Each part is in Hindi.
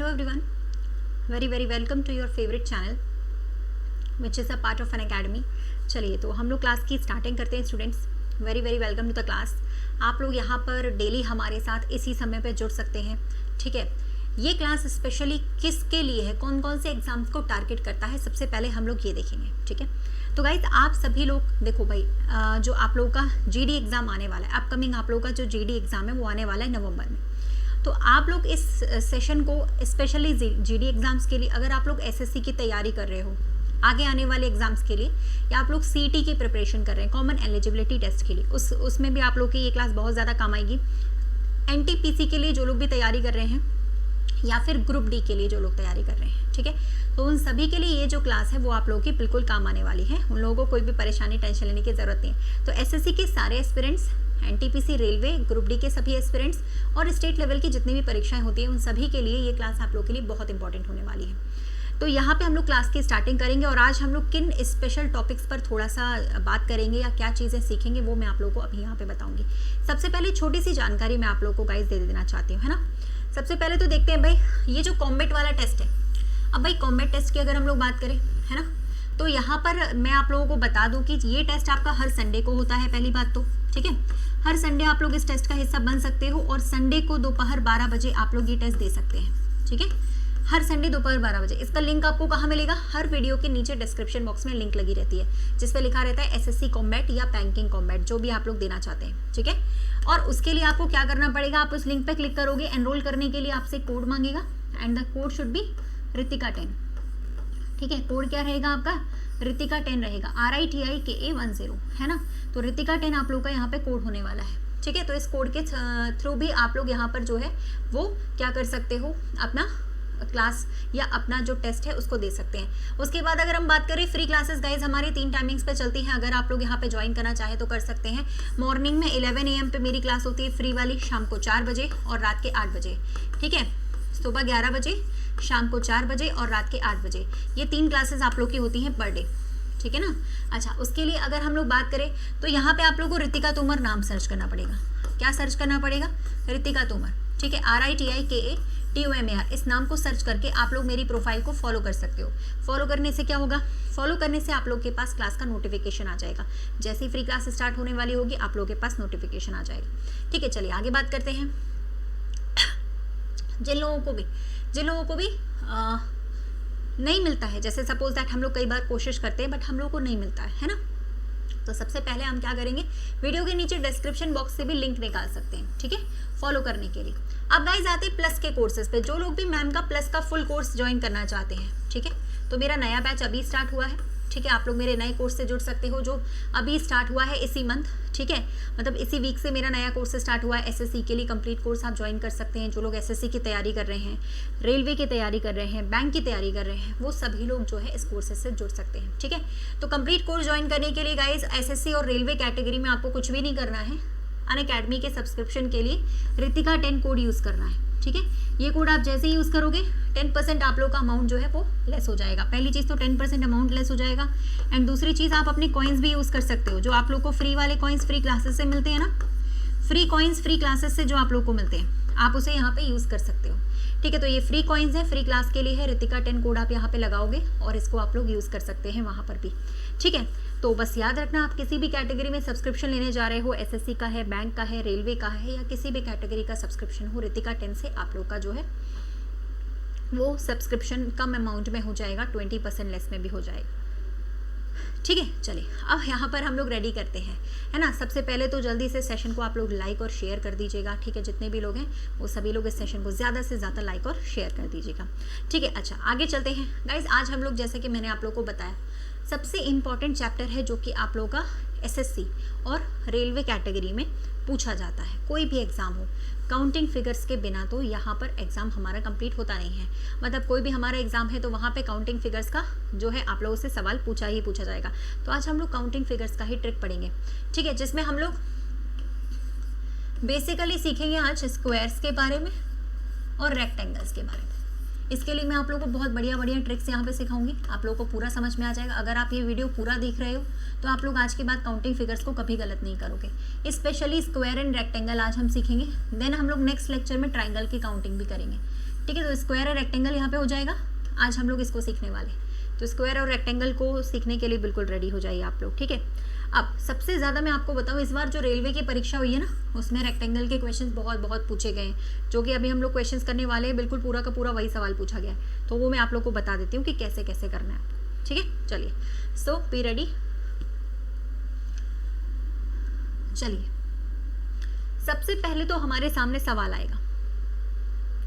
Hello everyone, very welcome to your favorite channel which is a part of an academy। चलिए तो हम लोग क्लास की स्टार्टिंग करते हैं students. Very welcome to the class. आप लोग यहाँ पर डेली हमारे साथ इसी समय पे जुड़ सकते हैं, ठीक है। ये क्लास स्पेशली किसके लिए है, कौन कौन से एग्जाम्स को टारगेट करता है, सबसे पहले हम लोग ये देखेंगे, ठीक है। तो गाइज आप सभी लोग देखो भाई, जो आप लोगों का जीडी एग्ज़ाम आने वाला है, अपकमिंग आप लोगों का जो जीडी एग्ज़ाम है वो आने वाला है नवंबर में। तो आप लोग इस सेशन को स्पेशली जीडी एग्ज़ाम्स के लिए, अगर आप लोग एसएससी की तैयारी कर रहे हो आगे आने वाले एग्जाम्स के लिए, या आप लोग सीईटी की प्रिपरेशन कर रहे हैं कॉमन एलिजिबिलिटी टेस्ट के लिए, उसमें भी आप लोग की ये क्लास बहुत ज़्यादा काम आएगी। एनटीपीसी के लिए जो लोग भी तैयारी कर रहे हैं, या फिर ग्रुप डी के लिए जो लोग तैयारी कर रहे हैं, ठीक है। तो उन सभी के लिए ये जो क्लास है वो आप लोगों की बिल्कुल काम आने वाली है। उन लोगों को कोई भी परेशानी टेंशन लेने की ज़रूरत नहीं है। तो एसएससी के सारे aspirants, NTPC, railway, group D के सभी एस्पिरेंट्स और स्टेट लेवल की जितनी भी परीक्षाएं होती हैं, उन सभी के लिए ये क्लास आप लोग के लिए बहुत इंपॉर्टेंट होने वाली है। तो यहाँ पे हम लोग क्लास की स्टार्टिंग करेंगे और आज हम लोग किन स्पेशल टॉपिक्स पर थोड़ा सा बात करेंगे या क्या चीज़ें सीखेंगे वो मैं आप लोगों को अभी यहाँ पे बताऊंगी। सबसे पहले छोटी सी जानकारी मैं आप लोगों को गाइस दे देना चाहती हूँ, है ना। सबसे पहले तो देखते हैं भाई, ये जो कॉम्बैट वाला टेस्ट है, अब भाई कॉम्बैट टेस्ट की अगर हम लोग बात करें, है ना, तो यहाँ पर मैं आप लोगों को बता दूँ कि ये टेस्ट आपका हर संडे को होता है, पहली बात तो, ठीक है। हर संडे आप लोग इस टेस्ट का हिस्सा बन सकते हो और संडे को दोपहर 12 बजे आप लोग ये टेस्ट दे सकते हैं, ठीक है। हर संडे दोपहर 12 बजे। इसका लिंक आपको कहाँ मिलेगा? हर वीडियो के नीचे डिस्क्रिप्शन बॉक्स में लिंक लगी रहती है, जिस पे लिखा रहता है एसएससी कॉम्बैट या बैंकिंग कॉम्बैट, जो भी आप लोग देना चाहते हैं, ठीक है। और उसके लिए आपको क्या करना पड़ेगा, आप उस लिंक पे क्लिक करोगे, एनरोल करने के लिए आपसे कोड मांगेगा and the code should be Ritika 10, ठीक है। कोड क्या रहेगा आपका? रितिका 10 रहेगा, RITIKA10, है ना। तो रितिका 10 आप लोग का यहाँ पे कोड होने वाला है, ठीक है। तो इस कोड के थ्रू भी आप लोग यहाँ पर जो है वो क्या कर सकते हो, अपना क्लास या अपना जो टेस्ट है उसको दे सकते हैं। उसके बाद अगर हम बात करें फ्री क्लासेस गाइज हमारी 3 टाइमिंग्स पे चलती हैं। अगर आप लोग यहाँ पे ज्वाइन करना चाहें तो कर सकते हैं। मॉर्निंग में 11 AM पे मेरी क्लास होती है फ्री वाली, शाम को 4 बजे और रात के 8 बजे, ठीक है। सुबह 11 बजे, शाम को 4 बजे और रात के 8 बजे, ये 3 क्लासेस आप लोग की होती हैं पर डे, ठीक है ना। अच्छा, उसके लिए अगर हम लोग बात करें तो यहाँ पे आप लोग को रितिका तोमर नाम सर्च करना पड़ेगा। क्या सर्च करना पड़ेगा? रितिका तोमर, ठीक है। RITIKATOMAR, इस नाम को सर्च करके आप लोग मेरी प्रोफाइल को फॉलो कर सकते हो। फॉलो करने से क्या होगा? फॉलो करने से आप लोग के पास क्लास का नोटिफिकेशन आ जाएगा। जैसे ही फ्री क्लास स्टार्ट होने वाली होगी आप लोग के पास नोटिफिकेशन आ जाएगा, ठीक है। चलिए आगे बात करते हैं। जिन लोगों को भी नहीं मिलता है, जैसे सपोज दैट हम लोग कई बार कोशिश करते हैं बट हम लोग को नहीं मिलता है ना, तो सबसे पहले हम क्या करेंगे, वीडियो के नीचे डिस्क्रिप्शन बॉक्स से भी लिंक निकाल सकते हैं, ठीक है, फॉलो करने के लिए। अब गाइस आते हैं प्लस के कोर्सेज पे। जो लोग भी मैम का प्लस का फुल कोर्स ज्वाइन करना चाहते हैं, ठीक है, तो मेरा नया बैच अभी स्टार्ट हुआ है, ठीक है। आप लोग मेरे नए कोर्स से जुड़ सकते हो जो अभी स्टार्ट हुआ है इसी मंथ, ठीक है, मतलब इसी वीक से मेरा नया कोर्स स्टार्ट हुआ है। एसएससी के लिए कंप्लीट कोर्स आप ज्वाइन कर सकते हैं। जो लोग एसएससी की तैयारी कर रहे हैं, रेलवे की तैयारी कर रहे हैं, बैंक की तैयारी कर रहे हैं, वो सभी लोग जो है इस कोर्सेज से जुड़ सकते हैं, ठीक है। तो कंप्लीट कोर्स ज्वाइन करने के लिए गाइज एसएससी और रेलवे कैटेगरी में आपको कुछ भी नहीं करना है। अनअकैडमी के सब्सक्रिप्शन के लिए रितिका 10 कोड यूज़ करना है, ठीक है। ये कोड आप जैसे ही यूज़ करोगे 10% आप लोग का अमाउंट जो है वो लेस हो जाएगा। पहली चीज़ तो 10% अमाउंट लेस हो जाएगा एंड दूसरी चीज़ आप अपने कॉइन्स भी यूज़ कर सकते हो। जो आप लोग को फ्री वाले कॉइन्स फ्री क्लासेस से मिलते हैं ना, फ्री कॉइन्स फ्री क्लासेस से जो आप लोग को मिलते हैं, आप उसे यहाँ पे यूज़ कर सकते हो, ठीक है। तो ये फ्री कॉइन्स है, फ्री क्लास के लिए है। रितिका 10 कोड आप यहाँ पे लगाओगे और इसको आप लोग यूज़ कर सकते हैं वहाँ पर भी, ठीक है। तो बस याद रखना, आप किसी भी कैटेगरी में सब्सक्रिप्शन लेने जा रहे हो, एसएससी का है, बैंक का है, रेलवे का है, या किसी भी कैटेगरी का सब्सक्रिप्शन हो, रितिका 10 से आप लोग का जो है वो सब्सक्रिप्शन कम अमाउंट में हो जाएगा, 20% लेस में भी हो जाएगा, ठीक है। चलिए अब यहाँ पर हम लोग रेडी करते हैं, है ना। सबसे पहले तो जल्दी से सेशन को आप लोग लाइक और शेयर कर दीजिएगा, ठीक है। जितने भी लोग हैं वो सभी लोग इस सेशन को ज़्यादा से ज़्यादा लाइक और शेयर कर दीजिएगा, ठीक है। अच्छा आगे चलते हैं गाइज। आज हम लोग जैसे कि मैंने आप लोग को बताया, सबसे इम्पॉर्टेंट चैप्टर है जो कि आप लोगों का एसएससी और रेलवे कैटेगरी में पूछा जाता है। कोई भी एग्ज़ाम हो, काउंटिंग फिगर्स के बिना तो यहाँ पर एग्ज़ाम हमारा कंप्लीट होता नहीं है। मतलब कोई भी हमारा एग्ज़ाम है तो वहाँ पे काउंटिंग फिगर्स का जो है आप लोगों से सवाल पूछा ही पूछा जाएगा। तो आज हम लोग काउंटिंग फिगर्स का ही ट्रिक पढ़ेंगे, ठीक है, जिसमें हम लोग बेसिकली सीखेंगे आज स्क्वायर्स के बारे में और रेक्टेंगल्स के बारे में। इसके लिए मैं आप लोगों को बहुत बढ़िया ट्रिक्स यहाँ पे सिखाऊंगी, आप लोगों को पूरा समझ में आ जाएगा। अगर आप ये वीडियो पूरा देख रहे हो तो आप लोग आज के बाद काउंटिंग फिगर्स को कभी गलत नहीं करोगे। स्पेशली स्क्वायर एंड रेक्टेंगल आज हम सीखेंगे। देन हम लोग नेक्स्ट लेक्चर में ट्राइंगल की काउंटिंग भी करेंगे, ठीक है, तो स्क्वायर और रेक्टेंगल यहाँ पे हो जाएगा। आज हम लोग इसको सीखने वाले, तो स्क्वायर और रेक्टेंगल को सीखने के लिए बिल्कुल रेडी हो जाइए आप लोग, ठीक है। अब सबसे ज़्यादा मैं आपको बताऊँ, इस बार जो रेलवे की परीक्षा हुई है ना, उसमें रेक्टेंगल के क्वेश्चंस बहुत बहुत पूछे गए हैं, जो कि अभी हम लोग क्वेश्चंस करने वाले हैं, बिल्कुल पूरा का पूरा वही सवाल पूछा गया है, तो वो मैं आप लोग को बता देती हूँ कि कैसे कैसे करना है आपको, ठीक है। चलिए, सो बी रेडी। चलिए, सबसे पहले तो हमारे सामने सवाल आएगा,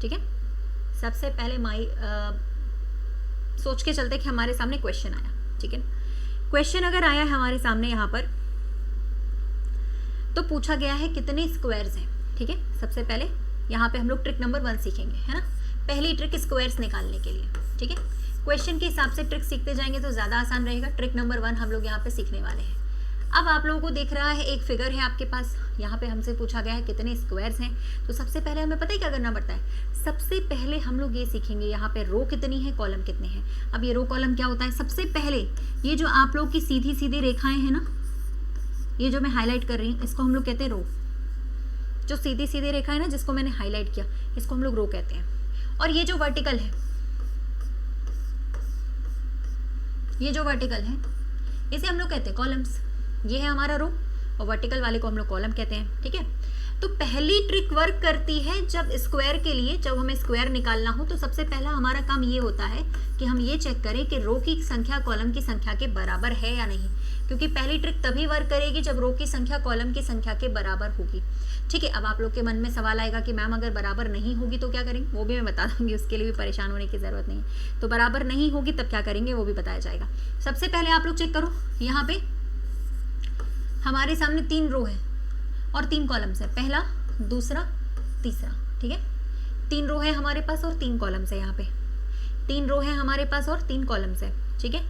ठीक है। सबसे पहले सोच के चलते कि हमारे सामने क्वेश्चन आया, ठीक है। क्वेश्चन अगर आया है हमारे सामने यहाँ पर, तो पूछा गया है कितने स्क्वायर्स हैं, ठीक है। सबसे पहले यहाँ पे हम लोग ट्रिक नंबर 1 सीखेंगे, है ना। पहली ट्रिक स्क्वायर्स निकालने के लिए, ठीक है। क्वेश्चन के हिसाब से ट्रिक सीखते जाएंगे तो ज़्यादा आसान रहेगा। ट्रिक नंबर 1 हम लोग यहाँ पे सीखने वाले हैं। अब आप लोगों को दिख रहा है एक फिगर है आपके पास, यहाँ पे हमसे पूछा गया है कितने स्क्वायर्स हैं। तो सबसे पहले हमें पता है क्या करना पड़ता है। सबसे पहले हम लोग ये सीखेंगे यहाँ पे रो कितनी है, कॉलम कितने हैं। अब ये रो कॉलम क्या होता है, सबसे पहले ये जो आप लोग की सीधी सीधी रेखाएं हैं ना, ये जो मैं हाईलाइट कर रही हूँ, इसको हम लोग कहते हैं रो। जो सीधी सीधी रेखा है ना, जिसको मैंने हाईलाइट किया, इसको हम लोग रो कहते हैं। और ये जो वर्टिकल है, ये जो वर्टिकल है, इसे हम लोग कहते हैं कॉलम्स। ये है हमारा रो, और वर्टिकल वाले को हम लोग कॉलम कहते हैं, ठीक है। तो पहली ट्रिक वर्क करती है जब स्क्वायर के लिए, जब हमें स्क्वायर निकालना हो, तो सबसे पहला हमारा काम ये होता है कि हम ये चेक करें कि रो की संख्या कॉलम की संख्या के बराबर है या नहीं। क्योंकि पहली ट्रिक तभी वर्क करेगी जब रो की संख्या कॉलम की संख्या के बराबर होगी, ठीक है। अब आप लोग के मन में सवाल आएगा कि मैम अगर बराबर नहीं होगी तो क्या करेंगे, वो भी मैं बता दूंगी, उसके लिए भी परेशान होने की ज़रूरत नहीं है। तो बराबर नहीं होगी तब क्या करेंगे वो भी बताया जाएगा। सबसे पहले आप लोग चेक करो, यहाँ पे हमारे सामने 3 रो है और 3 कॉलम्स है, पहला, दूसरा, तीसरा, ठीक है। 3 रो है हमारे पास और 3 कॉलम्स है। यहाँ पे 3 रो है हमारे पास और 3 कॉलम्स है, ठीक है।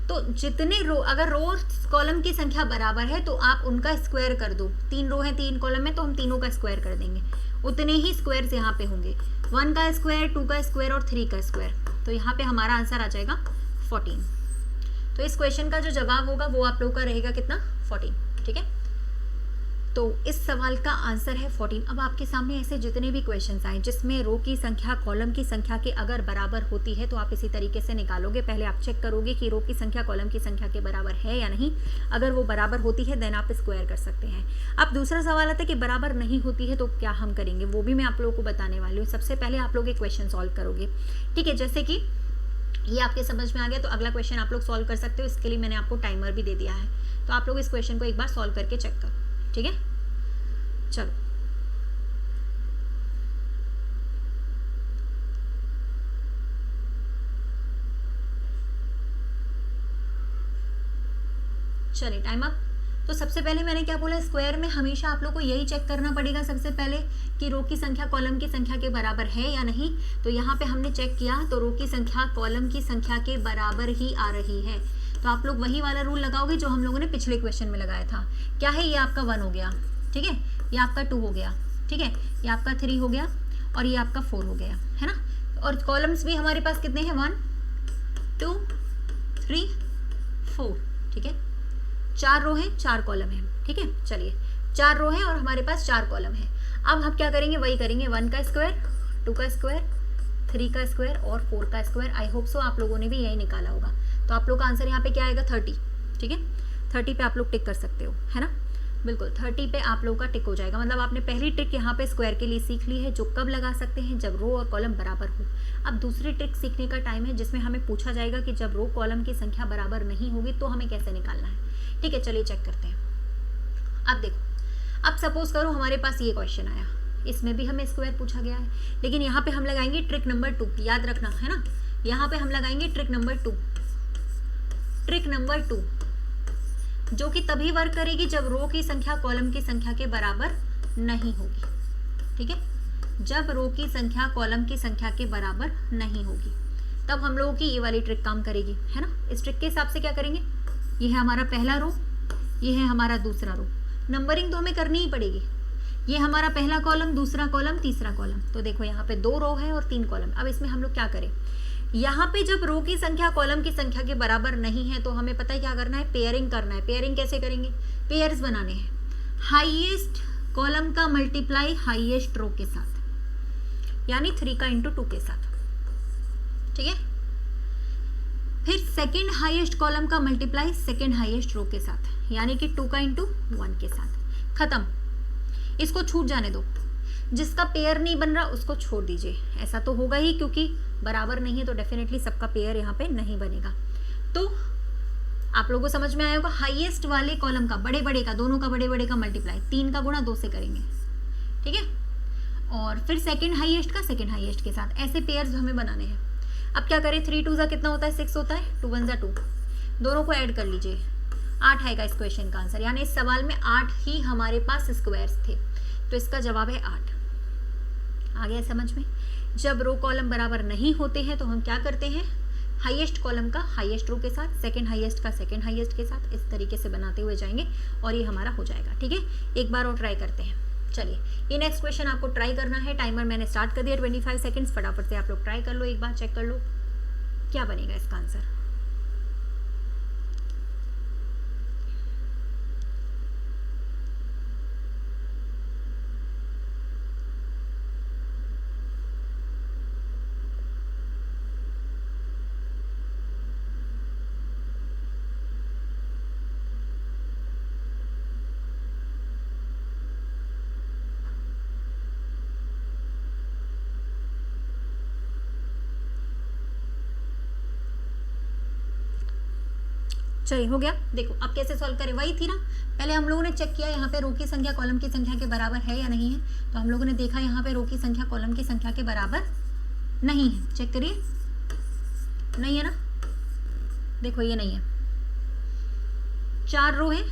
तो जितने रो, अगर रो और कॉलम की संख्या बराबर है तो आप उनका स्क्वायर कर दो। 3 रो है 3 कॉलम है, तो हम तीनों का स्क्वायर कर देंगे। उतने ही स्क्वायर्स यहाँ पे होंगे, 1 का स्क्वायर, 2 का स्क्वायर और 3 का स्क्वायर। तो यहाँ पे हमारा आंसर आ जाएगा 14। तो इस क्वेश्चन का जो जवाब होगा वो आप लोग का रहेगा कितना, 14, ठीक है। तो इस सवाल का आंसर है 14। अब आपके सामने ऐसे जितने भी क्वेश्चंस आए जिसमें रो की संख्या कॉलम की संख्या के अगर बराबर होती है तो आप इसी तरीके से निकालोगे। पहले आप चेक करोगे कि रो की संख्या कॉलम की संख्या के बराबर है या नहीं। अगर वो बराबर होती है देन आप स्क्वायर कर सकते हैं। अब दूसरा सवाल आता है कि बराबर नहीं होती है तो क्या हम करेंगे, वो भी मैं आप लोगों को बताने वाली हूँ। सबसे पहले आप लोग एक क्वेश्चन सॉल्व करोगे, ठीक है। जैसे कि ये आपके समझ में आ गया तो अगला क्वेश्चन आप लोग सॉल्व कर सकते हो। इसके लिए मैंने आपको टाइमर भी दे दिया है, तो आप लोग इस क्वेश्चन को एक बार सॉल्व करके चेक करो, ठीक है। चलो, चलिए टाइम अप। तो सबसे पहले मैंने क्या बोला, स्क्वायर में हमेशा आप लोग को यही चेक करना पड़ेगा सबसे पहले कि रो की संख्या कॉलम की संख्या के बराबर है या नहीं। तो यहाँ पे हमने चेक किया तो रो की संख्या कॉलम की संख्या के बराबर ही आ रही है। तो आप लोग वही वाला रूल लगाओगे जो हम लोगों ने पिछले क्वेश्चन में लगाया था। क्या है, ये आपका 1 हो गया, ठीक है, ये आपका 2 हो गया, ठीक है, ये आपका 3 हो गया और ये आपका 4 हो गया, है ना। और कॉलम्स भी हमारे पास कितने हैं, 1 2 3 4, ठीक है। 4 रो है 4 कॉलम है, ठीक है। चलिए 4 रो है और हमारे पास 4 कॉलम है। अब हम क्या करेंगे, वही करेंगे, 1 का स्क्वायर, 2 का स्क्वायर, 3 का स्क्वायर और 4 का स्क्वायर। आई होप सो आप लोगों ने भी यही निकाला होगा। तो आप लोग का आंसर यहाँ पे क्या आएगा, 30, ठीक है। 30 पे आप लोग टिक कर सकते हो, है ना। बिल्कुल 30 पे आप लोगों का टिक हो जाएगा। मतलब आपने पहली ट्रिक यहाँ पे स्क्वायर के लिए सीख ली है, जो कब लगा सकते हैं, जब रो और कॉलम बराबर हो। अब दूसरी ट्रिक सीखने का टाइम है जिसमें हमें पूछा जाएगा कि जब रो कॉलम की संख्या बराबर नहीं होगी तो हमें कैसे निकालना है, ठीक है। चलिए चेक करते हैं। अब देखो, अब सपोज करो हमारे पास ये क्वेश्चन आया, इसमें भी हमें स्क्वायर पूछा गया है, लेकिन यहाँ पे हम लगाएंगे ट्रिक नंबर 2। याद रखना, है ना, यहाँ पे हम लगाएंगे ट्रिक नंबर 2। ट्रिक नंबर 2 जो कि तभी वर्क करेगी जब रो की संख्या कॉलम की संख्या के बराबर नहीं होगी, ठीक है। जब रो की संख्या कॉलम की संख्या के बराबर नहीं होगी तब हम लोगों की ये वाली ट्रिक काम करेगी, है ना। इस ट्रिक के हिसाब से क्या करेंगे, ये है हमारा पहला रो, ये है हमारा दूसरा रो। नंबरिंग तो हमें करनी ही पड़ेगी। ये हमारा पहला कॉलम, दूसरा कॉलम, तीसरा कॉलम। तो देखो यहाँ पे 2 रो है और 3 कॉलम। अब इसमें हम लोग क्या करें, यहाँ पे जब रो की संख्या कॉलम की संख्या के बराबर नहीं है तो हमें पता है क्या करना है, पेयरिंग करना है। पेयरिंग कैसे करेंगे, पेयर्स बनाने हैं। हाईएस्ट कॉलम का मल्टीप्लाई हाईएस्ट रो के साथ, यानी 3 का इंटू 2 के साथ। ठीक है। फिर सेकेंड हाईएस्ट कॉलम का मल्टीप्लाई सेकेंड हाईएस्ट रो के साथ, यानी कि 2 का इंटू 1 के साथ, खत्म। इसको छूट जाने दो, जिसका पेयर नहीं बन रहा उसको छोड़ दीजिए। ऐसा तो होगा ही, क्योंकि बराबर नहीं है तो डेफिनेटली सबका पेयर यहाँ पे नहीं बनेगा। तो आप लोगों को समझ में आया होगा, हाईएस्ट वाले कॉलम का बड़े बड़े का, दोनों का बड़े बड़े का मल्टीप्लाई 3 का गुणा 2 से करेंगे, ठीक है। और फिर सेकेंड हाईएस्ट का सेकेंड हाईएस्ट के साथ, ऐसे पेयर्स हमें बनाने हैं। अब क्या करें, 3 2 कितना होता है, 6 होता है, 2 1 2, दोनों को ऐड कर लीजिए, 8 आएगा इस क्वेश्चन का आंसर। यानी इस सवाल में 8 ही हमारे पास स्क्वायर्स थे, तो इसका जवाब है 8। आ गया समझ में। जब रो कॉलम बराबर नहीं होते हैं तो हम क्या करते हैं, हाईएस्ट कॉलम का हाईएस्ट रो के साथ, सेकंड हाईएस्ट का सेकंड हाईएस्ट के साथ, इस तरीके से बनाते हुए जाएंगे और ये हमारा हो जाएगा, ठीक है। एक बार और ट्राई करते हैं। चलिए, ये नेक्स्ट क्वेश्चन आपको ट्राई करना है। टाइमर मैंने स्टार्ट कर दिया, 25 सेकंड्स। फटाफट से आप लोग ट्राई कर लो, एक बार चेक कर लो क्या बनेगा इसका आंसर। चलिए, हो गया। देखो अब कैसे सॉल्व करें, वही थी ना, पहले हम लोगों ने चेक किया यहाँ पे रो की संख्या कॉलम की संख्या के बराबर है या नहीं है। तो हम लोगों ने देखा यहाँ पे रो की संख्या कॉलम की संख्या के बराबर नहीं है। चेक करिए, नहीं है ना, देखो ये नहीं है। 4 रो है,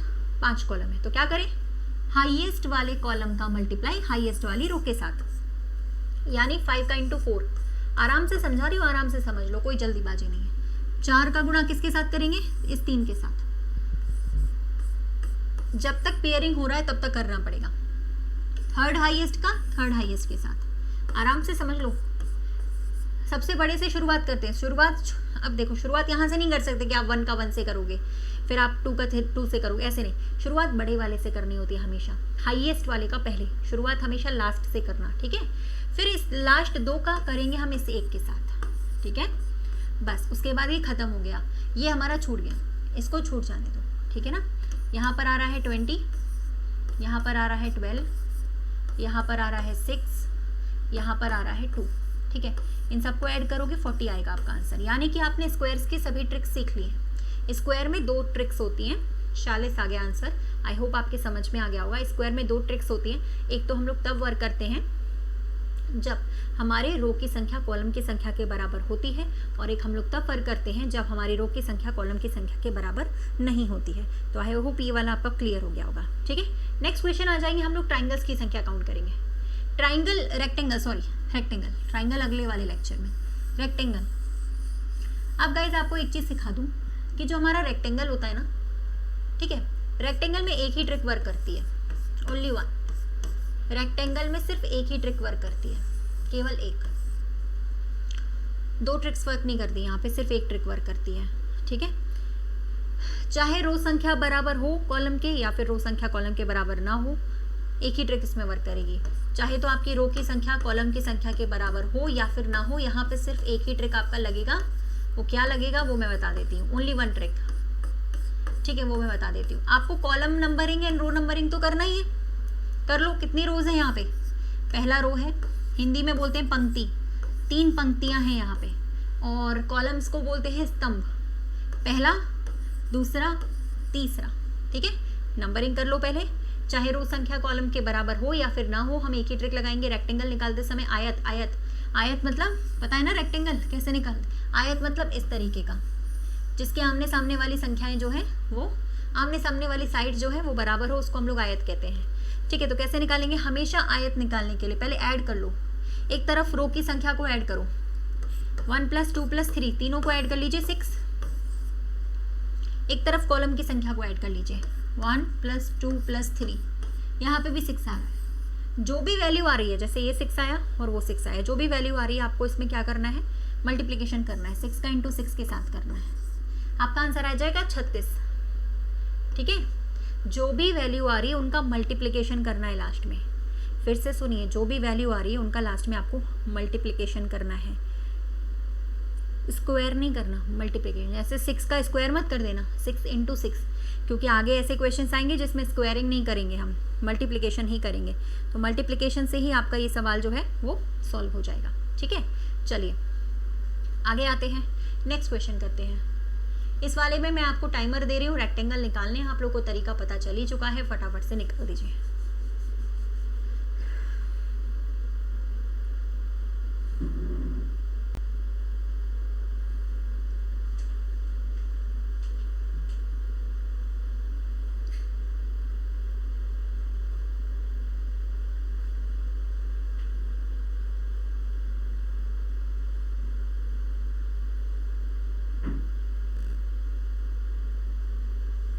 5 कॉलम है, तो क्या करें, हाईएस्ट वाले कॉलम का मल्टीप्लाई हाईएस्ट वाली रो के साथ, यानी 5 का इंटू 4। आराम से समझा रही हो, आराम से समझ लो, कोई जल्दीबाजी नहीं है। 4 का गुणा किसके साथ करेंगे, इस 3 के साथ। जब तक पेयरिंग हो रहा है तब तक करना पड़ेगा। थर्ड हाईएस्ट का थर्ड हाईएस्ट के साथ, आराम से समझ लो। सबसे बड़े से शुरुआत करते हैं। शुरुआत, अब देखो, शुरुआत यहाँ से नहीं कर सकते कि आप 1 का 1 से करोगे, फिर आप 2 का 2 से करोगे, ऐसे नहीं। शुरुआत बड़े वाले से करनी होती है हमेशा, हाईएस्ट वाले का पहले। शुरुआत हमेशा लास्ट से करना, ठीक है। फिर इस लास्ट 2 का करेंगे हम इस 1 के साथ, ठीक है। बस उसके बाद ये खत्म हो गया, ये हमारा छूट गया, इसको छूट जाने दो, ठीक है ना। यहाँ पर आ रहा है 20, यहाँ पर आ रहा है 12, यहाँ पर आ रहा है 6, यहाँ पर आ रहा है 2, ठीक है। इन सबको ऐड करोगे 40 आएगा आपका आंसर। यानी कि आपने स्क्वायर्स की सभी ट्रिक्स सीख ली हैं। स्क्वायर में 2 ट्रिक्स होती हैं। 46 आ गया आंसर। आई होप आपके समझ में आ गया होगा। स्क्वायर में 2 ट्रिक्स होती हैं। एक तो हम लोग तब वर्क करते हैं जब हमारे रो की संख्या कॉलम की संख्या के बराबर होती है, और एक हम लोग तब वर्क करते हैं जब हमारी रो की संख्या कॉलम की संख्या के बराबर नहीं होती है। तो आई होप ये वाला आपका क्लियर हो गया होगा, ठीक है। नेक्स्ट क्वेश्चन आ जाएंगे, हम लोग ट्राइंगल्स की संख्या काउंट करेंगे। Triangle, rectangle, sorry rectangle, triangle अगले वाले लेक्चर में। रेक्टेंगल, अब गाइज आपको एक चीज़ सिखा दूं कि जो हमारा रेक्टेंगल होता है ना, ठीक है, रेक्टेंगल में एक ही ट्रिक वर्क करती है, ओनली वन। रेक्टेंगल में सिर्फ एक ही ट्रिक वर्क करती है, केवल एक। 2 ट्रिक्स वर्क नहीं करती यहाँ पे, सिर्फ एक ट्रिक वर्क करती है, ठीक है। चाहे रो संख्या बराबर हो कॉलम के या फिर रो संख्या कॉलम के बराबर ना हो, एक ही ट्रिक इसमें वर्क करेगी। चाहे तो आपकी रो की संख्या कॉलम की संख्या के बराबर हो या फिर ना हो, यहाँ पे सिर्फ एक ही ट्रिक आपका लगेगा। वो क्या लगेगा वो मैं बता देती हूँ, ओनली वन ट्रिक, ठीक है, वो मैं बता देती हूँ। आपको column numbering and row numbering तो करना ही है, कर लो। कितनी रोज है यहाँ पे, पहला रो है, हिंदी में बोलते हैं पंक्ति, 3 पंक्तियाँ हैं यहाँ पे, और कॉलम्स को बोलते हैं स्तंभ, पहला, दूसरा, तीसरा, ठीक है। नंबरिंग कर लो पहले। चाहे रो संख्या कॉलम के बराबर हो या फिर ना हो, हम एक ही ट्रिक लगाएंगे। रेक्टेंगल निकालते समय आयत, आयत, आयत मतलब पता है ना रेक्टेंगल कैसे निकालते, आयत मतलब इस तरीके का, जिसके आमने सामने वाली संख्याएं जो है वो, आमने सामने वाली साइड जो है वो बराबर हो, उसको हम लोग आयत कहते हैं, ठीक है। तो कैसे निकालेंगे, हमेशा आयत निकालने के लिए पहले ऐड कर लो। एक तरफ रो की संख्या को ऐड करो, 1 + 2 + 3, तीनों को ऐड कर लीजिए 6। एक तरफ कॉलम की संख्या को ऐड कर लीजिए, 1 + 2 + 3, यहाँ पे भी 6 आ रहा है। जो भी वैल्यू आ रही है, जैसे ये 6 आया और वो 6 आया, जो भी वैल्यू आ रही है आपको इसमें क्या करना है, मल्टीप्लिकेशन करना है, 6 का × 6 के साथ करना है। आपका आंसर आ जाएगा 36, ठीक है। जो भी वैल्यू आ रही है उनका मल्टीप्लिकेशन करना है लास्ट में। फिर से सुनिए, जो भी वैल्यू आ रही है उनका लास्ट में आपको मल्टीप्लिकेशन करना है। स्क्वायर नहीं करना मल्टीप्लिकेशन, ऐसे 6 का स्क्वायर मत कर देना, 6 इंटू 6, क्योंकि आगे ऐसे क्वेश्चंस आएंगे जिसमें स्क्वायरिंग नहीं करेंगे, हम मल्टीप्लिकेशन ही करेंगे। तो मल्टीप्लिकेशन से ही आपका ये सवाल जो है वो सॉल्व हो जाएगा। ठीक है, चलिए आगे आते हैं, नेक्स्ट क्वेश्चन करते हैं। इस वाले में मैं आपको टाइमर दे रही हूँ, रेक्टेंगल निकालने, आप लोग को तरीका पता चल ही चुका है, फटाफट से निकाल दीजिए।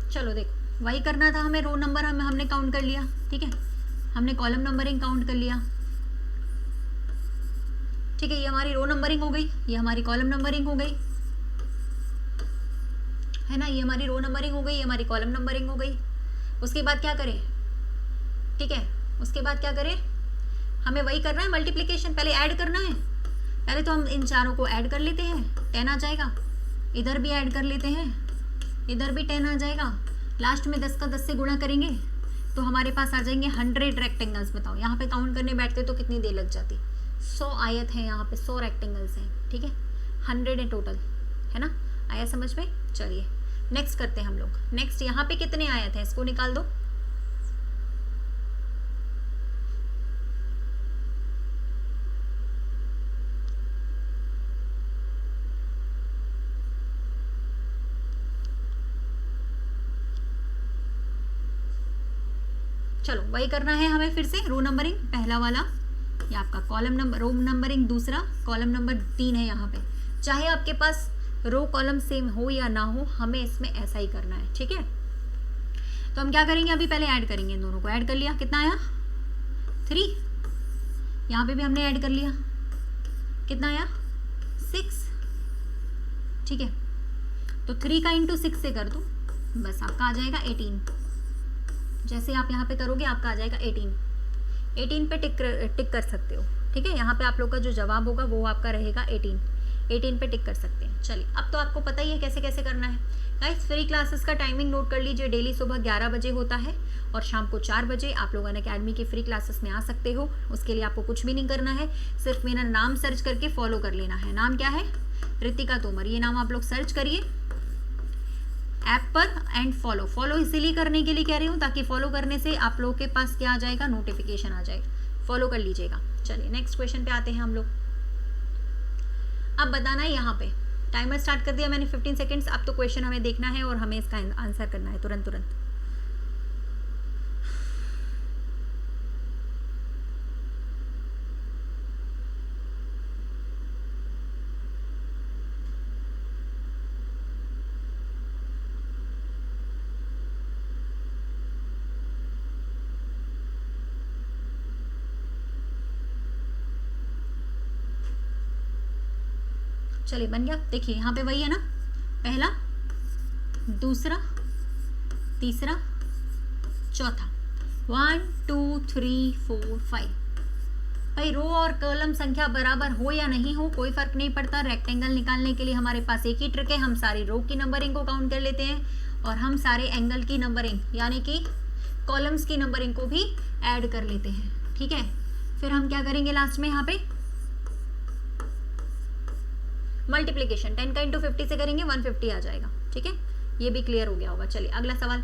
चलो देखो, वही करना था हमें, रो नंबर हमने काउंट कर लिया। ठीक है, हमने कॉलम नंबरिंग काउंट कर लिया। ठीक है, ये हमारी रो नंबरिंग हो गई, ये हमारी कॉलम नंबरिंग हो गई, है ना, ये हमारी रो नंबरिंग हो गई, ये हमारी कॉलम नंबरिंग हो गई। उसके बाद क्या करें? ठीक है, उसके बाद क्या करें? हमें वही करना है, मल्टीप्लिकेशन पहले ऐड करना है। पहले तो हम इन चारों को ऐड कर लेते हैं, 10 आ जाएगा। इधर भी ऐड कर लेते हैं, इधर भी 10 आ जाएगा। लास्ट में 10 का 10 से गुणा करेंगे तो हमारे पास आ जाएंगे 100 रेक्टेंगल्स। बताओ यहाँ पे काउंट करने बैठते तो कितनी देर लग जाती? 100 आयत है यहाँ पे, 100 रेक्टेंगल्स हैं। ठीक है, 100 है टोटल, है ना, आया समझ में? चलिए नेक्स्ट करते हैं हम लोग। नेक्स्ट यहाँ पे कितने आयत हैं, इसको निकाल दो। चलो वही करना है हमें फिर से, रो नंबरिंग पहला वाला, ये आपका कॉलम नंबर, रो नंबरिंग दूसरा, कॉलम नंबर 3 है यहाँ पे। चाहे आपके पास रो कॉलम सेम हो या ना हो, हमें इसमें ऐसा ही करना है। ठीक है, तो हम क्या करेंगे, अभी पहले ऐड करेंगे, इन दोनों को ऐड कर लिया, कितना आया? 3। यहाँ पे भी हमने ऐड कर लिया, कितना आया? 6। ठीक है, तो 3 का इंटू 6 से कर दो, बस आपका आ जाएगा 18। जैसे आप यहाँ पे करोगे आपका आ जाएगा 18 पे टिक कर सकते हो। ठीक है, यहाँ पे आप लोग का जो जवाब होगा वो आपका रहेगा 18 पे टिक कर सकते हैं। चलिए अब तो आपको पता ही है कैसे कैसे करना है। गाइस फ्री क्लासेस का टाइमिंग नोट कर लीजिए, डेली सुबह 11 बजे होता है और शाम को 4 बजे आप लोग अनअकैडमी की फ्री क्लासेस में आ सकते हो। उसके लिए आपको कुछ भी नहीं करना है, सिर्फ मेरा नाम सर्च करके फॉलो कर लेना है। नाम क्या है? रितिका तोमर, ये नाम आप लोग सर्च करिए ऐप पर एंड फॉलो इसीलिए करने के लिए कह रही हूँ ताकि फॉलो करने से आप लोगों के पास क्या आ जाएगा, नोटिफिकेशन आ जाएगा, फॉलो कर लीजिएगा। चलिए नेक्स्ट क्वेश्चन पे आते हैं हम लोग। अब बताना है, यहाँ पे टाइमर स्टार्ट कर दिया मैंने 15 सेकेंड्स। अब तो क्वेश्चन हमें देखना है और हमें इसका आंसर करना है तुरंत तुरंत। चलिए बन गया, देखिए यहाँ पे वही है ना, पहला, दूसरा, तीसरा, चौथा, 1 2 3 4 5। भाई रो और कॉलम संख्या बराबर हो या नहीं हो कोई फर्क नहीं पड़ता। रेक्टेंगल निकालने के लिए हमारे पास एक ही ट्रिक है, हम सारी रो की नंबरिंग को काउंट कर लेते हैं और हम सारे एंगल की नंबरिंग यानी कि कॉलम्स की नंबरिंग को भी ऐड कर लेते हैं। ठीक है, फिर हम क्या करेंगे लास्ट में, यहाँ पे मल्टीप्लिकेशन 10 का इंटू 50 से करेंगे, 150 आ जाएगा। ठीक है, ये भी क्लियर हो गया होगा। चलिए अगला सवाल।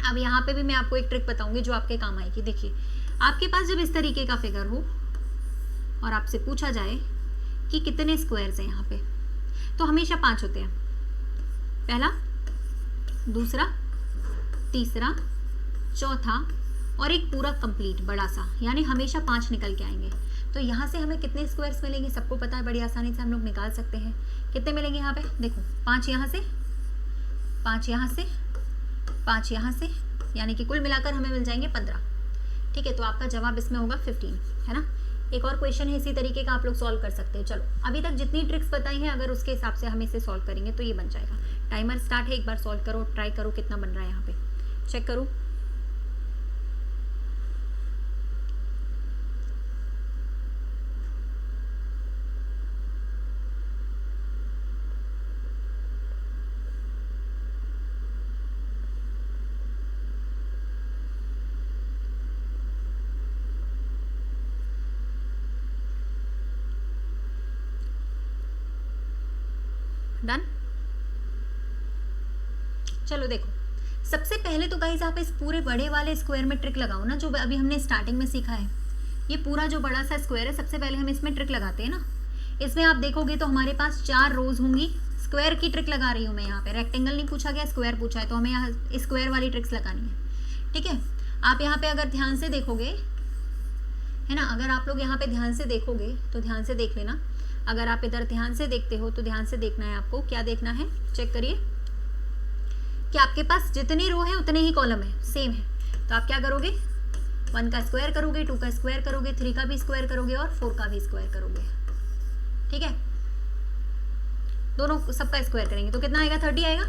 अब यहाँ पे भी मैं आपको एक ट्रिक बताऊंगी जो आपके काम आएगी। देखिए आपके पास जब इस तरीके का फिगर हो और आपसे पूछा जाए कि कितने स्क्वायर्स हैं यहाँ पे, तो हमेशा 5 होते हैं, पहला, दूसरा, तीसरा, चौथा और एक पूरा कंप्लीट बड़ा सा, यानी हमेशा 5 निकल के आएंगे। तो यहाँ से हमें कितने स्क्वायर्स मिलेंगे सबको पता है, बड़ी आसानी से हम लोग निकाल सकते हैं। कितने मिलेंगे यहाँ पे? देखो 5 यहाँ से, 5 यहाँ से, 5 यहाँ से, यानी कि कुल मिलाकर हमें मिल जाएंगे 15। ठीक है, तो आपका जवाब इसमें होगा 15, है ना। एक और क्वेश्चन है इसी तरीके का, आप लोग सॉल्व कर सकते हैं। चलो अभी तक जितनी ट्रिक्स बताई हैं अगर उसके हिसाब से हम इसे सॉल्व करेंगे तो ये बन जाएगा। टाइमर स्टार्ट है, एक बार सॉल्व करो, ट्राई करो कितना बन रहा है, यहाँ पे चेक करो। डन। चलो देखो, सबसे पहले तो गाइस आप इस पूरे बड़े वाले स्क्वायर में ट्रिक लगाओ ना, जो अभी हमने स्टार्टिंग में सीखा है। ये पूरा जो बड़ा सा स्क्वायर है, सबसे पहले हम इसमें ट्रिक लगाते हैं ना। इसमें आप देखोगे तो हमारे पास 4 रोज होंगी। स्क्वायर की ट्रिक लगा रही हूँ मैं यहाँ पे, रेक्टेंगल नहीं पूछा गया, स्क्वायर पूछा है, तो हमें यहाँ स्क्वायर वाली ट्रिक्स लगानी है। ठीक है, आप यहाँ पे अगर ध्यान से देखोगे, है ना, अगर आप लोग यहाँ पे ध्यान से देखोगे तो ध्यान से देख लेना। अगर आप इधर ध्यान से देखते हो तो ध्यान से देखना है आपको। क्या देखना है, चेक करिए कि आपके पास जितनी रो है उतने ही कॉलम है, सेम है। तो आप क्या करोगे, 1 का स्क्वायर करोगे, 2 का स्क्वायर करोगे, 3 का भी स्क्वायर करोगे और 4 का भी स्क्वायर करोगे। ठीक है, दोनों सबका स्क्वायर करेंगे तो कितना आएगा, 30 आएगा।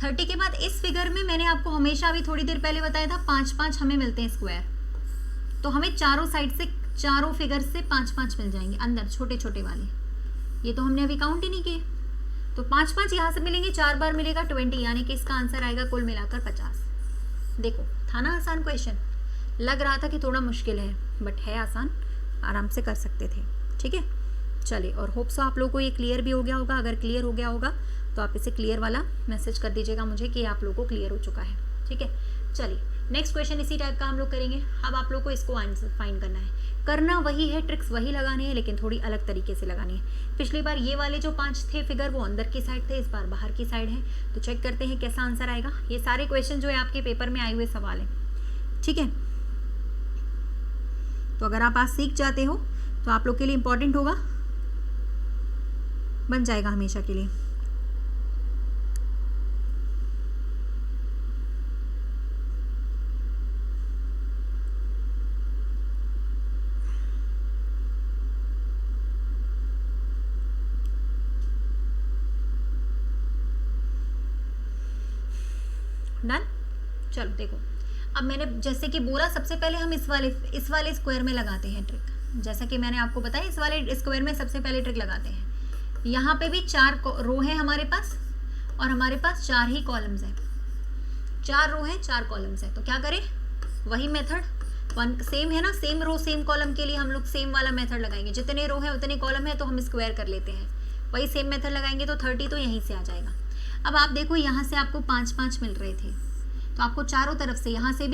30 के बाद इस फिगर में मैंने आपको हमेशा अभी थोड़ी देर पहले बताया था 5-5 हमें मिलते हैं स्क्वायर। तो हमें चारों साइड से, चारों फिगर से 5-5 मिल जाएंगे अंदर, छोटे छोटे वाले। ये तो हमने अभी काउंट ही नहीं किए। तो 5-5 यहाँ से मिलेंगे, 4 बार मिलेगा 20, यानी कि इसका आंसर आएगा कुल मिलाकर 50। देखो, था ना आसान क्वेश्चन। लग रहा था कि थोड़ा मुश्किल है, बट है आसान, आराम से कर सकते थे। ठीक है, चलिए, और होप सो आप लोगों को ये क्लियर भी हो गया होगा। अगर क्लियर हो गया होगा तो आप इसे क्लियर वाला मैसेज कर दीजिएगा मुझे कि आप लोगों को क्लियर हो चुका है। ठीक है, चलिए नेक्स्ट क्वेश्चन इसी टाइप का हम लोग करेंगे। अब आप लोग को इसको आंसर फाइंड करना है। करना वही है, ट्रिक्स वही लगानी है, लेकिन थोड़ी अलग तरीके से लगानी है। पिछली बार ये वाले जो 5 थे फिगर वो अंदर की साइड थे, इस बार बाहर की साइड है। तो चेक करते हैं कैसा आंसर आएगा। ये सारे क्वेश्चन जो है आपके पेपर में आए हुए सवाल हैं। ठीक है, तो अगर आप आज सीख जाते हो तो आप लोग के लिए इंपॉर्टेंट होगा, बन जाएगा हमेशा के लिए। डन। चलो देखो, अब मैंने जैसे कि बोला, सबसे पहले हम इस वाले स्क्वायर में लगाते हैं ट्रिक। जैसा कि मैंने आपको बताया, इस वाले स्क्वायर में सबसे पहले ट्रिक लगाते हैं। यहाँ पे भी 4 रो है हमारे पास और हमारे पास 4 ही कॉलम्स हैं। 4 रो है, 4 कॉलम्स है। तो क्या करें, वही मेथड, सेम है ना, सेम रो सेम कॉलम के लिए हम लोग सेम वाला मेथड लगाएंगे। जितने रो है उतने कॉलम है, तो हम स्क्वायर कर लेते हैं। वही सेम मेथड लगाएंगे तो 30 तो यहीं से आ जाएगा। अब आप देखो, यहाँ से आपको 5-5 मिल रहे थे, तो आपको चारों तरफ से, यहाँ से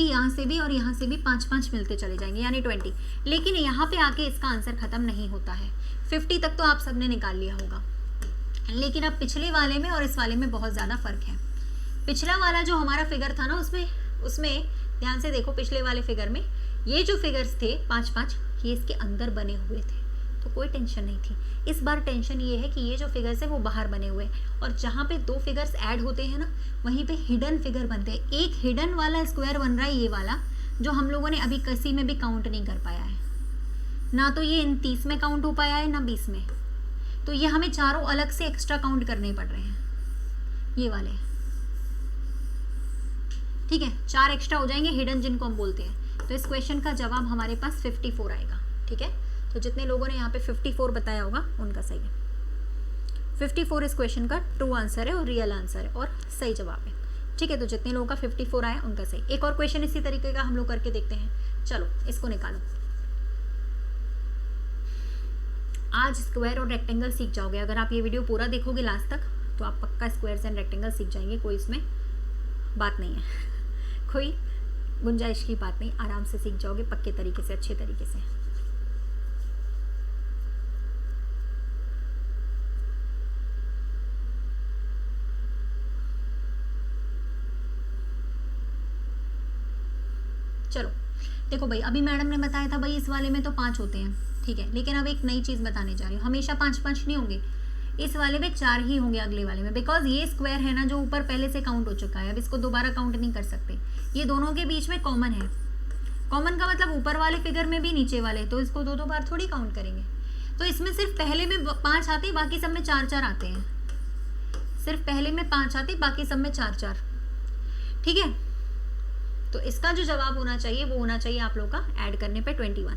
भी और यहाँ से भी 5-5 मिलते चले जाएंगे, यानी 20। लेकिन यहाँ पे आके इसका आंसर खत्म नहीं होता है। 50 तक तो आप सबने निकाल लिया होगा, लेकिन अब पिछले वाले में और इस वाले में बहुत ज़्यादा फर्क है। पिछला वाला जो हमारा फिगर था ना, उसमें ध्यान से देखो, पिछले वाले फिगर में ये जो फिगर्स थे 5-5, ये इसके अंदर बने हुए थे, तो कोई टेंशन नहीं थी। इस बार टेंशन ये है कि ये जो फिगर्स है वो बाहर बने हुए हैं, और जहाँ पे 2 फिगर्स ऐड होते हैं ना, वहीं पे हिडन फिगर बनते हैं। एक हिडन वाला स्क्वायर बन रहा है, ये वाला, जो हम लोगों ने अभी किसी में भी काउंट नहीं कर पाया है। ना तो ये इन 30 में काउंट हो पाया है, ना 20 में। तो ये हमें चारों अलग से एक्स्ट्रा काउंट करने पड़ रहे हैं, ये वाले। ठीक है, 4 एक्स्ट्रा हो जाएंगे हिडन, जिनको हम बोलते हैं। तो इस क्वेश्चन का जवाब हमारे पास 54 आएगा। ठीक है, तो जितने लोगों ने यहाँ पे 54 बताया होगा उनका सही है। 54 इस क्वेश्चन का ट्रू आंसर है और रियल आंसर है और सही जवाब है। ठीक है, तो जितने लोगों का 54 आया उनका सही। एक और क्वेश्चन इसी तरीके का हम लोग करके देखते हैं। चलो इसको निकालो। आज स्क्वायर और रेक्टेंगल सीख जाओगे। अगर आप ये वीडियो पूरा देखोगे लास्ट तक तो आप पक्का स्क्वायर्स एंड रेक्टेंगल सीख जाएंगे। कोई इसमें बात नहीं है, कोई गुंजाइश की बात नहीं, आराम से सीख जाओगे पक्के तरीके से, अच्छे तरीके से। चलो देखो भाई, अभी मैडम ने बताया था भाई इस वाले में तो 5 होते हैं, ठीक है, लेकिन अब एक नई चीज़ बताने जा रही हूँ। हमेशा 5-5 नहीं होंगे, इस वाले में 4 ही होंगे अगले वाले में, बिकॉज ये स्क्वायर है ना जो ऊपर पहले से काउंट हो चुका है, अब इसको दोबारा काउंट नहीं कर सकते। ये दोनों के बीच में कॉमन है। कॉमन का मतलब ऊपर वाले फिगर में भी नीचे वाले, तो इसको 2-2 बार थोड़ी काउंट करेंगे। तो इसमें सिर्फ पहले में 5 आते हैं, बाकी सब में 4-4 आते हैं। सिर्फ पहले में 5 आते, बाकी सब में 4-4। ठीक है, तो इसका जो जवाब होना चाहिए वो होना चाहिए आप लोग का ऐड करने पे 21।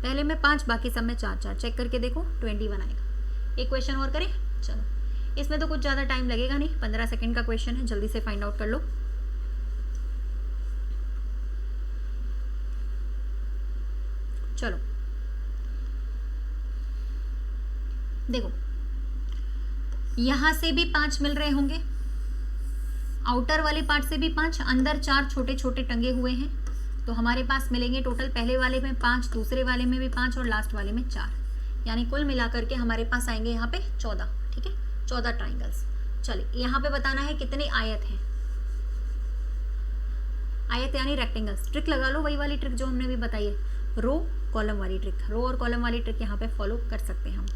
पहले में 5, बाकी सब में 4-4। चेक करके देखो 21 आएगा। एक क्वेश्चन और करें, चलो। इसमें तो कुछ ज़्यादा टाइम लगेगा नहीं, 15 सेकंड का क्वेश्चन है, जल्दी से फाइंड आउट कर लो। चलो देखो, यहाँ से भी 5 मिल रहे होंगे, आउटर वाले पार्ट से भी 5, अंदर 4 छोटे छोटे टंगे हुए हैं, तो हमारे पास मिलेंगे टोटल पहले वाले में 5, दूसरे वाले में भी 5 और लास्ट वाले में 4, यानी कुल मिलाकर के हमारे पास आएंगे यहाँ पे 14। ठीक है, 14 ट्राइंगल्स। चलिए यहाँ पे बताना है कितने आयत हैं। आयत यानी रेक्टेंगल्स। ट्रिक लगा लो, वही वाली ट्रिक जो हमने भी बताई है, रो कॉलम वाली ट्रिक। रो और कॉलम वाली ट्रिक यहाँ पे फॉलो कर सकते हैं हम।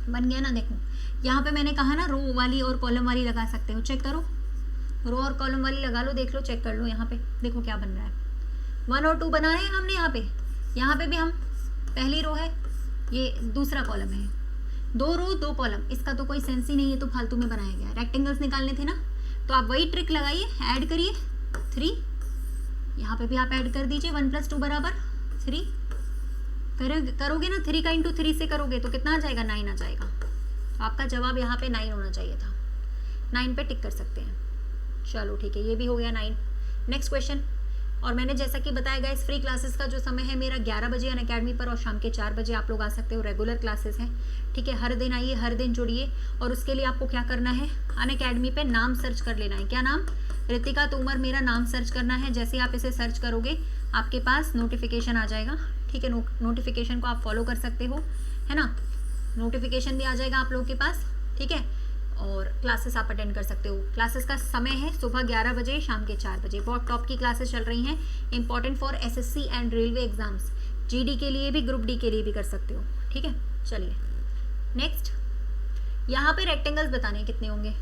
बन गया ना। देखो यहाँ पे मैंने कहा ना रो वाली और कॉलम वाली लगा सकते हो, चेक करो, रो और कॉलम वाली लगा लो, देख लो, चेक कर लो। यहाँ पे देखो क्या बन रहा है, 1 और 2 बना रहे हैं हमने। यहाँ पे भी हम, पहली रो है, ये दूसरा कॉलम है, 2 रो 2 कॉलम, इसका तो कोई सेंस ही नहीं है, तो फालतू में बनाया गया। रेक्टेंगल्स निकालने थे ना, तो आप वही ट्रिक लगाइए, ऐड करिए 3, यहाँ पे भी आप ऐड कर दीजिए, 1 + 2 = 3। करोगे ना 3 का इंटू 3 से करोगे तो कितना आ जाएगा, 9 आ जाएगा। तो आपका जवाब यहाँ पे 9 होना चाहिए था, 9 पे टिक कर सकते हैं। चलो ठीक है, ये भी हो गया 9। Next question. और मैंने जैसा कि बताया गया, इस फ्री क्लासेस का जो समय है मेरा 11 बजे अनअकैडमी पर, और शाम के 4 बजे आप लोग आ सकते हो। रेगुलर क्लासेस हैं, ठीक है, हर दिन आइए, हर दिन जुड़िए। और उसके लिए आपको क्या करना है, अनअकैडमी पे नाम सर्च कर लेना है। क्या नाम, रितिका तोमर मेरा नाम सर्च करना है। जैसे आप इसे सर्च करोगे आपके पास नोटिफिकेशन आ जाएगा, ठीक है। नोटिफिकेशन को आप फॉलो कर सकते हो, है ना, नोटिफिकेशन भी आ जाएगा आप लोगों के पास, ठीक है। और क्लासेस आप अटेंड कर सकते हो। क्लासेस का समय है सुबह 11 बजे, शाम के 4 बजे। बहुत टॉप की क्लासेस चल रही हैं, important for SSC and railway exams, GD के लिए भी, ग्रुप डी के लिए भी कर सकते हो, ठीक है। चलिए नेक्स्ट, यहाँ पे रेक्टेंगल्स बताने कितने होंगे।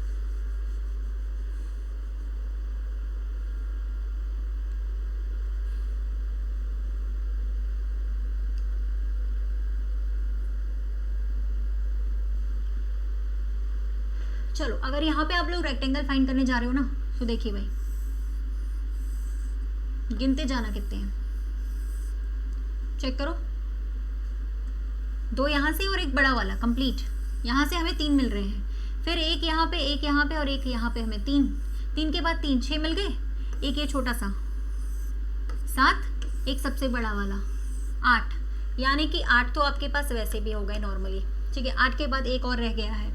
चलो अगर यहाँ पे आप लोग रेक्टेंगल फाइंड करने जा रहे हो ना, तो देखिए भाई, गिनते जाना कितने हैं, चेक करो। 2 यहाँ से और एक बड़ा वाला कंप्लीट, यहाँ से हमें 3 मिल रहे हैं। फिर एक यहाँ पे, एक यहाँ पे और एक यहाँ पे, हमें 3 के बाद 3, 6 मिल गए। एक ये छोटा सा 7, एक सबसे बड़ा वाला 8, यानी कि 8 तो आपके पास वैसे भी हो गए नॉर्मली, ठीक है। 8 के बाद एक और रह गया है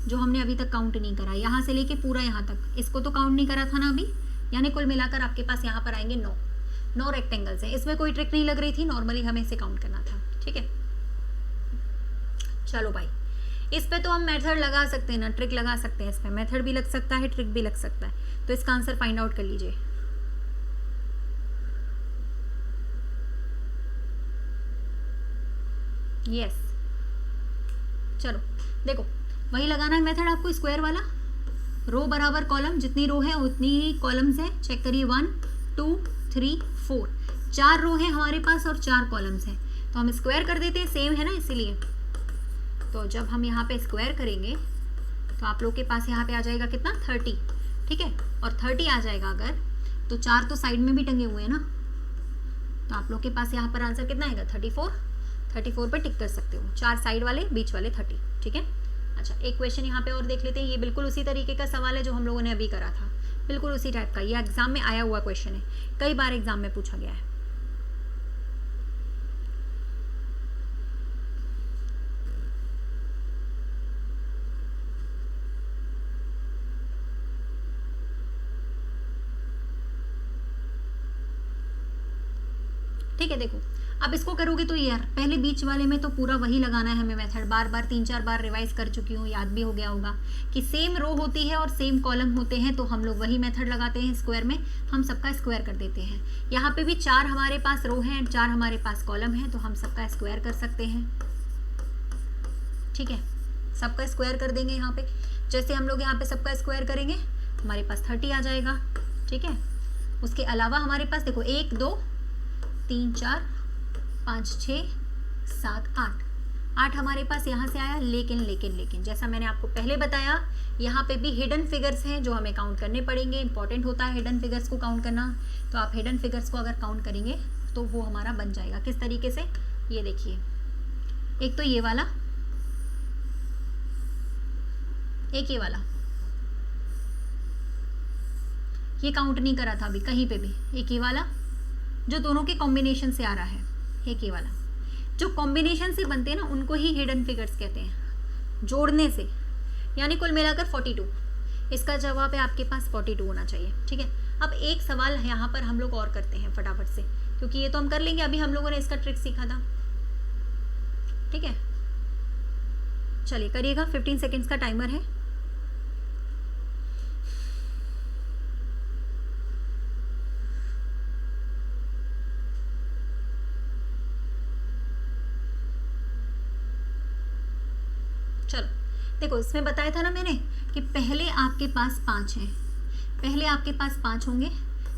जो हमने अभी तक काउंट नहीं करा, यहाँ से लेके पूरा यहाँ तक, इसको तो काउंट नहीं करा था ना अभी, यानी कुल मिलाकर आपके पास यहाँ पर आएंगे 9 रेक्टेंगल्स हैं। इसमें कोई ट्रिक नहीं लग रही थी, नॉर्मली हमें इसे काउंट करना था, ठीक है। चलो भाई, इस पे तो हम मेथड लगा सकते हैं ना, ट्रिक लगा सकते हैं। इसमें मेथड भी लग सकता है, ट्रिक भी लग सकता है। तो इसका आंसर फाइंड आउट कर लीजिए। यस, चलो देखो, वही लगाना है मेथड आपको, स्क्वायर वाला। रो बराबर कॉलम, जितनी रो है उतनी ही कॉलम्स है। चेक करिए, 1 2 3 4, 4 रो है हमारे पास और 4 कॉलम्स हैं, तो हम स्क्वायर कर देते हैं, सेम है ना इसीलिए। तो जब हम यहाँ पे स्क्वायर करेंगे तो आप लोग के पास यहाँ पे आ जाएगा कितना, 30, ठीक है। और 30 आ जाएगा अगर, तो 4 तो साइड में भी टंगे हुए हैं ना, तो आप लोग के पास यहाँ पर आंसर कितना आएगा, 34 पे टिक कर सकते हो। 4 साइड वाले, बीच वाले 30, ठीक है। अच्छा, एक क्वेश्चन यहाँ पे और देख लेते हैं। ये बिल्कुल उसी तरीके का सवाल है जो हम लोगों ने अभी करा था, बिल्कुल उसी टाइप का। ये एग्जाम में आया हुआ क्वेश्चन है, कई बार एग्जाम में पूछा गया है। ठीक है, देखो अब इसको करोगे तो यार पहले बीच वाले में तो पूरा वही लगाना है हमें मेथड। बार बार 3-4 बार रिवाइज कर चुकी हूँ, याद भी हो गया होगा कि सेम रो होती है और सेम कॉलम होते हैं, तो हम लोग वही मेथड लगाते हैं। स्क्वायर में हम सबका स्क्वायर कर देते हैं। यहाँ पे भी 4 हमारे पास रो हैं, 4 हमारे पास कॉलम है, तो हम सबका स्क्वायर कर सकते हैं, ठीक है। सबका स्क्वायर कर देंगे। यहाँ पे जैसे हम लोग यहाँ पे सबका स्क्वायर करेंगे, हमारे पास 30 आ जाएगा, ठीक है। उसके अलावा हमारे पास देखो 1 2 3 4 5 6 7 8 हमारे पास यहाँ से आया। लेकिन जैसा मैंने आपको पहले बताया, यहाँ पे भी हिडन फिगर्स हैं जो हमें काउंट करने पड़ेंगे। इंपॉर्टेंट होता है हिडन फिगर्स को काउंट करना। तो आप हिडन फिगर्स को अगर काउंट करेंगे तो वो हमारा बन जाएगा किस तरीके से, ये देखिए। एक तो ये वाला एक ये वाला, ये काउंट नहीं करा था अभी कहीं पे भी। एक ये वाला जो दोनों के कॉम्बिनेशन से आ रहा है, एक ये वाला। जो कॉम्बिनेशन से बनते हैं ना उनको ही हिडन फिगर्स कहते हैं, जोड़ने से। यानी कुल मिलाकर 42। इसका जवाब है आपके पास 42 होना चाहिए। ठीक है, अब एक सवाल यहाँ पर हम लोग और करते हैं फटाफट से, क्योंकि ये तो हम कर लेंगे, अभी हम लोगों ने इसका ट्रिक सीखा था। ठीक है, चलिए करिएगा। 15 सेकेंड्स का टाइमर है। चलो देखो, इसमें बताया था ना मैंने कि पहले आपके पास 5 हैं, पहले आपके पास 5 होंगे,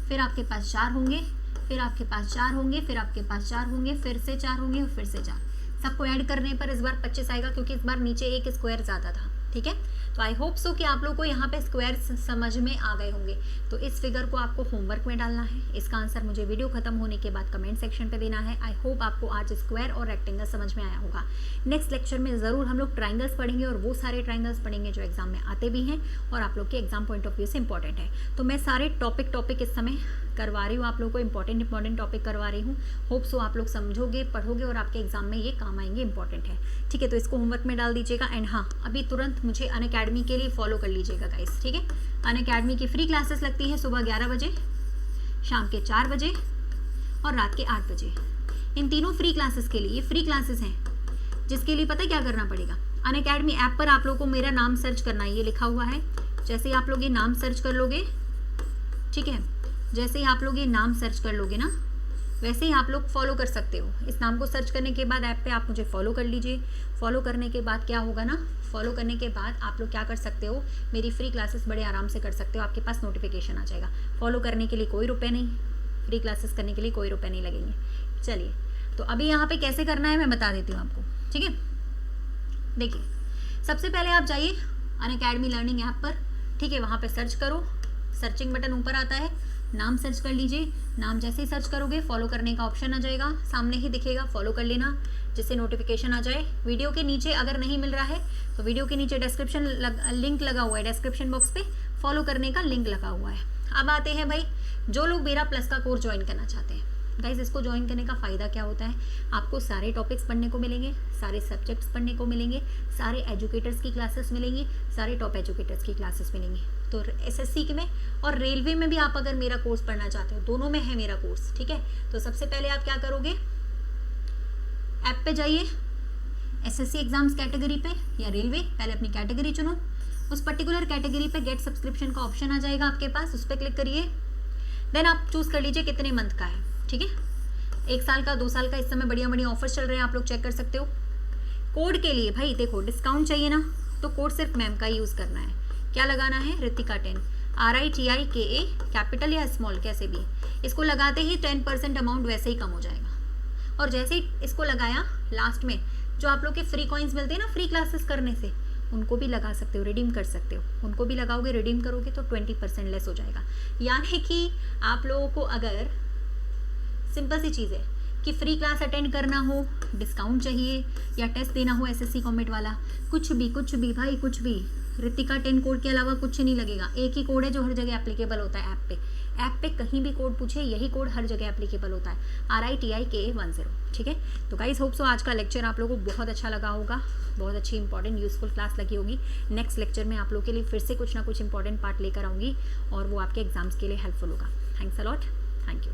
फिर आपके पास 4 होंगे, फिर आपके पास 4 होंगे, फिर आपके पास 4 होंगे, फिर से 4 होंगे और फिर से 4। सबको ऐड करने पर इस बार 25 आएगा, क्योंकि इस बार नीचे एक स्क्वायर ज़्यादा था। ठीक है, तो आई होप सो कि आप लोग को यहाँ पे स्क्वायर समझ में आ गए होंगे। तो इस फिगर को आपको होमवर्क में डालना है। इसका आंसर मुझे वीडियो खत्म होने के बाद कमेंट सेक्शन पे देना है। आई होप आपको आज स्क्वायर और रेक्टेंगल समझ में आया होगा। नेक्स्ट लेक्चर में ज़रूर हम लोग ट्राइंगल्स पढ़ेंगे, और वो सारे ट्राइंगल्स पढ़ेंगे जो एग्जाम में आते भी हैं और आप लोग के एग्जाम पॉइंट ऑफ व्यू से इंपॉर्टेंट है। तो मैं सारे टॉपिक इस समय करवा रही हूँ, आप लोगों को इंपॉर्टेंट टॉपिक करवा रही हूँ। होप सो आप लोग समझोगे, पढ़ोगे और आपके एग्जाम में ये काम आएंगे, इंपॉर्टेंट है। ठीक है, तो इसको होमवर्क में डाल दीजिएगा। एंड हाँ, अभी तुरंत मुझे अनअकैडमी के लिए फॉलो कर लीजिएगा गाइस। ठीक है, अनअकैडमी की फ्री क्लासेस लगती है सुबह 11 बजे, शाम के 4 बजे और रात के 8 बजे। इन तीनों फ्री क्लासेस के लिए, ये फ्री क्लासेस हैं, जिसके लिए पता है क्या करना पड़ेगा। अनअकैडमी ऐप पर आप लोगों को मेरा नाम सर्च करना है, ये लिखा हुआ है। जैसे ही आप लोग ये नाम सर्च कर लोगे, ठीक है, जैसे ही आप लोग ये नाम सर्च कर लोगे ना, वैसे ही आप लोग फॉलो कर सकते हो। इस नाम को सर्च करने के बाद ऐप पे आप मुझे फॉलो कर लीजिए। फॉलो करने के बाद क्या होगा ना, फॉलो करने के बाद आप लोग क्या कर सकते हो, मेरी फ्री क्लासेस बड़े आराम से कर सकते हो। आपके पास नोटिफिकेशन आ जाएगा। फॉलो करने के लिए कोई रुपए नहीं, फ्री क्लासेस करने के लिए कोई रुपए नहीं लगेंगे। चलिए, तो अभी यहाँ पे कैसे करना है मैं बता देती हूँ आपको। ठीक है, देखिए, सबसे पहले आप जाइए अनअकैडमी लर्निंग ऐप पर। ठीक है, वहाँ पे सर्च करो, सर्चिंग बटन ऊपर आता है, नाम सर्च कर लीजिए। नाम जैसे ही सर्च करोगे फॉलो करने का ऑप्शन आ जाएगा, सामने ही दिखेगा, फॉलो कर लेना, जिससे नोटिफिकेशन आ जाए। वीडियो के नीचे अगर नहीं मिल रहा है तो वीडियो के नीचे डिस्क्रिप्शन लिंक लगा हुआ है, डिस्क्रिप्शन बॉक्स पे फॉलो करने का लिंक लगा हुआ है। अब आते हैं भाई, जो लोग मेरा प्लस का कोर्स ज्वाइन करना चाहते हैं। गाइज, इसको ज्वाइन करने का फ़ायदा क्या होता है, आपको सारे टॉपिक्स पढ़ने को मिलेंगे, सारे सब्जेक्ट्स पढ़ने को मिलेंगे, सारे एजुकेटर्स की क्लासेस मिलेंगी, सारे टॉप एजुकेटर्स की क्लासेस मिलेंगी। तो एसएससी में और रेलवे में भी आप अगर मेरा कोर्स पढ़ना चाहते हो, दोनों में है मेरा कोर्स। ठीक है, तो सबसे पहले आप क्या करोगे, ऐप पे जाइए, एसएससी एग्जाम्स कैटेगरी पे या रेलवे, पहले अपनी कैटेगरी चुनो। उस पर्टिकुलर कैटेगरी पे गेट सब्सक्रिप्शन का ऑप्शन आ जाएगा आपके पास, उस पर क्लिक करिए। देन आप चूज़ कर लीजिए कितने मंथ का है। ठीक है, 1 साल का, 2 साल का, इस समय बढ़िया बढ़िया ऑफर्स चल रहे हैं, आप लोग चेक कर सकते हो। कोड के लिए भाई देखो, डिस्काउंट चाहिए ना, तो कोड सिर्फ मैम का यूज़ करना है। क्या लगाना है, रितिका 10, RITIKA, कैपिटल या स्मॉल कैसे भी। इसको लगाते ही 10% अमाउंट वैसे ही कम हो जाएगा। और जैसे ही इसको लगाया, लास्ट में जो आप लोग के फ्री कॉइन्स मिलते हैं ना फ्री क्लासेस करने से, उनको भी लगा सकते हो, रिडीम कर सकते हो। उनको भी लगाओगे, रिडीम करोगे तो 20% लेस हो जाएगा। यानी कि आप लोगों को अगर सिंपल सी चीज़ है कि फ्री क्लास अटेंड करना हो, डिस्काउंट चाहिए, या टेस्ट देना हो एसएससी कॉमेट वाला, कुछ भी भाई, कुछ भी, रितिका 10 कोड के अलावा कुछ नहीं लगेगा। एक ही कोड है जो हर जगह एप्लीकेबल होता है ऐप पे कहीं भी कोड पूछे, यही कोड हर जगह एप्लीकेबल होता है, RITIKA10। ठीक है, तो गाइस होप सो आज का लेक्चर आप लोगों को बहुत अच्छा लगा होगा, बहुत अच्छी इंपॉर्टेंट यूजफुल क्लास लगी होगी। नेक्स्ट लेक्चर में आप लोग के लिए फिर से कुछ ना कुछ इंपॉर्टेंट पार्ट लेकर आऊँगी और वो आपके एग्जाम्स के लिए हेल्पफुल होगा। Thanks a lot, thank you.